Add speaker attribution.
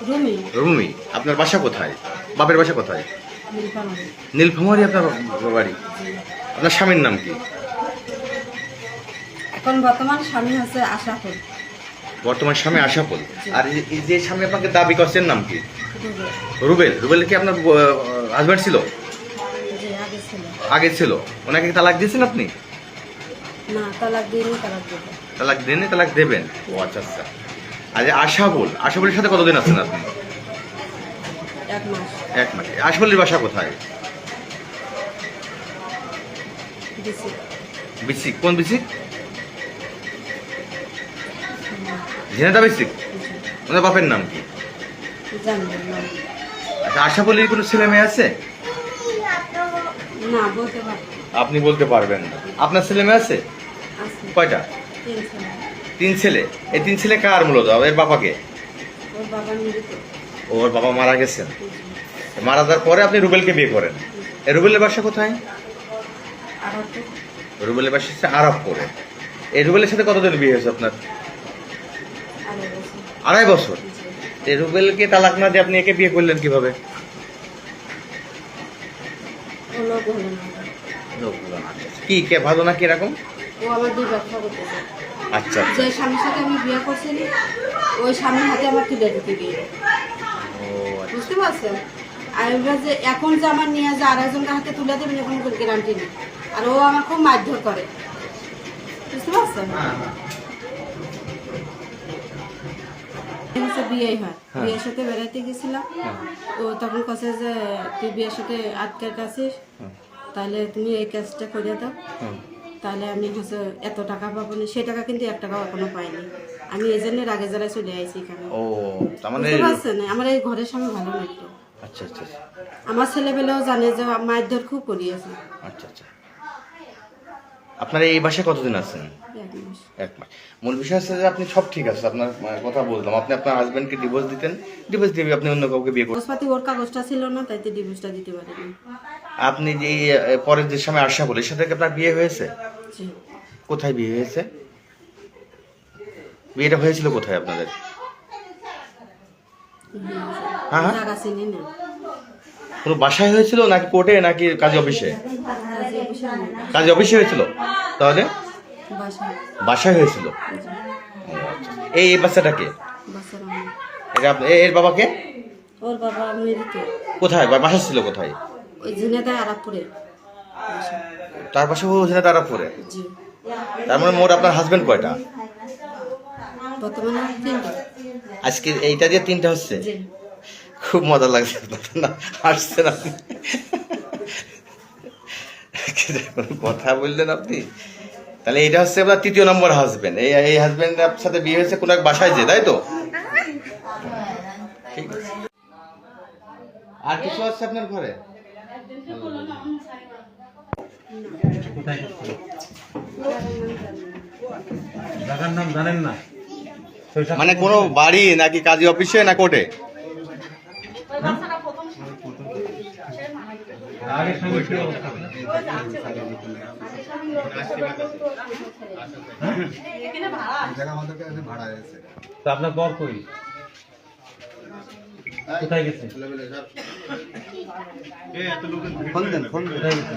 Speaker 1: রুমি।
Speaker 2: রুমি, আপনার বাসা কোথায়? বাপের বাসা কোথায়?
Speaker 1: নীলফামারী।
Speaker 2: নীলফামারী আপনার বাড়ি। আপনার স্বামীর নাম কি?
Speaker 1: এখন বর্তমান স্বামী হচ্ছে আশাফুল।
Speaker 2: বর্তমান স্বামী আশাফুল। আর এই যে স্বামী আপনাকে দাবি করছেন নাম কি?
Speaker 1: রুবেল।
Speaker 2: রুবেল। রুবেল কি আপনার হাজব্যান্ড ছিল?
Speaker 1: জি, আগে ছিল।
Speaker 2: আগে ছিল। ওনাকে কি তালাক দিয়েছেন আপনি?
Speaker 1: না, তালাক দিইনি, তালাক দেবো।
Speaker 2: তালাক দেননি, তালাক দেবেন? ও আচ্ছা আচ্ছা। আর যে আশাফুল, আশাফুলের সাথে কতদিন আছেন আপনি?
Speaker 1: 1 মাস।
Speaker 2: 1 মাস। আশাফুলের বাসা কোথায়?
Speaker 1: দিছি।
Speaker 2: বিসিক। কোন বিসিক? ঝিনাইদহ বিসিক। ওনার বাপের নাম কি?
Speaker 1: জানি না।
Speaker 2: আচ্ছা, আশাফুলের কোনো ছেলে মেয়ে আছে?
Speaker 1: না, বলতে পারবো।
Speaker 2: আপনি বলতে পারবেন না। আপনার ছেলে মেয়ে আছে?
Speaker 1: আছে।
Speaker 2: কয়টা?
Speaker 1: 3 ছেলে।
Speaker 2: 3 ছেলে। এই 3 ছেলে কার মূলত? এর বাবাকে?
Speaker 1: ওর বাবা মৃত।
Speaker 2: ওর বাবা মারা গেছেন। মারা যাওয়ার পরে আপনি রুবেলকে বিয়ে করেন। এই রুবেলের বাসা কোথায়?
Speaker 1: আরাতে।
Speaker 2: রুবেলের বাসা হচ্ছে আরবপুরে। এই রুবেলের সাথে কতদিন বিয়ে হয়েছে আপনার?
Speaker 1: 2.5 বছর।
Speaker 2: 2.5 বছর। এই রুবেলকে তালাক না দিয়ে আপনি একে বিয়ে করলেন কিভাবে?
Speaker 1: ও লোক হলো না।
Speaker 2: কি কে ভালো না কিরকম?
Speaker 1: ও আমার 2 ব্যবসা করতেছে।
Speaker 2: আচ্ছা আচ্ছা।
Speaker 1: যে স্বামীর সাথে আমি বিয়ে করছি ওই স্বামীর হাতে আমার তুলে দিতে গিয়ে।
Speaker 2: ও আচ্ছা।
Speaker 1: বুঝতে পারছেন? আর এবার যে এখন যে আমার নিয়ে যে আরেকজনের হাতে তুলে দেবেন এরকম কোনো গ্যারান্টি নেই। আর ও আমার খুব মারধর করে। বুঝতে পারছেন? বিয়েই হয়। বিয়ের সাথে বেড়াইতে গেছিলাম। ও তখন কাছে যে তুই বিয়ের সাথে আটকে আছিস, তাহলে তুমি এই কাজটা করে দাও, তাহলে আমি হচ্ছে এত টাকা পাবো না। সেই টাকা কিন্তু 1 টাকাও এখনো পাইনি। আমি এই জন্য রাগে জ্বালায় চলে আইছি এখানে।
Speaker 2: ও তার মানে
Speaker 1: বুঝতে পারছেন? আমার এই ঘরের সামনে ভালো লাগতো।
Speaker 2: আচ্ছা আচ্ছা আচ্ছা।
Speaker 1: আমার ছেলেবেলাও জানে যে মারধর খুব করিয়েছে।
Speaker 2: আচ্ছা আচ্ছা। আপনারা এই বাসায় কতদিন আছেন?
Speaker 1: 1 মাস।
Speaker 2: 1 মাস। মূল বিষয় হচ্ছে যে আপনি সব ঠিক আছে, আপনার কথা বললাম, আপনি আপনার হাজবেন্ডকে ডিভোর্স দিতেন, ডিভোর্স দিয়ে আপনি অন্য কাউকে বিয়ে করতেন।
Speaker 1: কাগজপাতি ওর কাগজটা ছিল না, তাইতে ডিভোর্সটা দিতে পারিনি।
Speaker 2: আপনি যে পরের যে স্বামী আশা বলে সাথে কি আপনার বিয়ে হয়েছে?
Speaker 1: জি।
Speaker 2: কোথায় বিয়ে হয়েছে? বিয়েটা হয়েছিল কোথায় আপনাদের? হ্যাঁ হ্যাঁ।
Speaker 1: জায়গা চিনি না।
Speaker 2: কোনো বাসায় হয়েছিল নাকি কোর্টে নাকি কাজী অফিসে?
Speaker 1: কাজে অফিসে না।
Speaker 2: কাজী অফিসে হয়েছিল। তাহলে
Speaker 1: বাসায়।
Speaker 2: বাসায় হয়েছিল। এই বাচ্চাটাকে
Speaker 1: বাসার আমার।
Speaker 2: এটা এর বাবাকে?
Speaker 1: ওর বাবা মৃত।
Speaker 2: কোথায় বাসা ছিল কোথায়?
Speaker 1: ওই ঝিনাইদহ আরাপপুরে।
Speaker 2: তার পাশে ও সেটা তারা পরে।
Speaker 1: জি।
Speaker 2: তার মানে মোট আপনার হাজবেন্ড কয়টা?
Speaker 1: বর্তমানে 3টা।
Speaker 2: আজকে এইটা দিয়ে 3টা হচ্ছে।
Speaker 1: জি।
Speaker 2: খুব মজা লাগছে না, হাসছেন আপনি, কথা বললেন আপনি। তাহলে এটা হচ্ছে আপনার 3য় নম্বর হাজবেন্ড। এই হাজবেন্ডের সাথে বিয়ে হয়েছে কোনো এক বাসায়, যে তাই তো? ঠিক আছে। আর কিছু আছে আপনার ঘরে?
Speaker 3: জায়গার নাম জানেন না?
Speaker 2: মানে কোনো বাড়ি নাকি কাজী অফিসে না কোর্টে?
Speaker 3: আগে সঙ্গে কি অবস্থা? তো আপনার বর কই? কোথায় গেছে?
Speaker 2: ফোন দেন, ফোন
Speaker 3: কোথায় গেছে?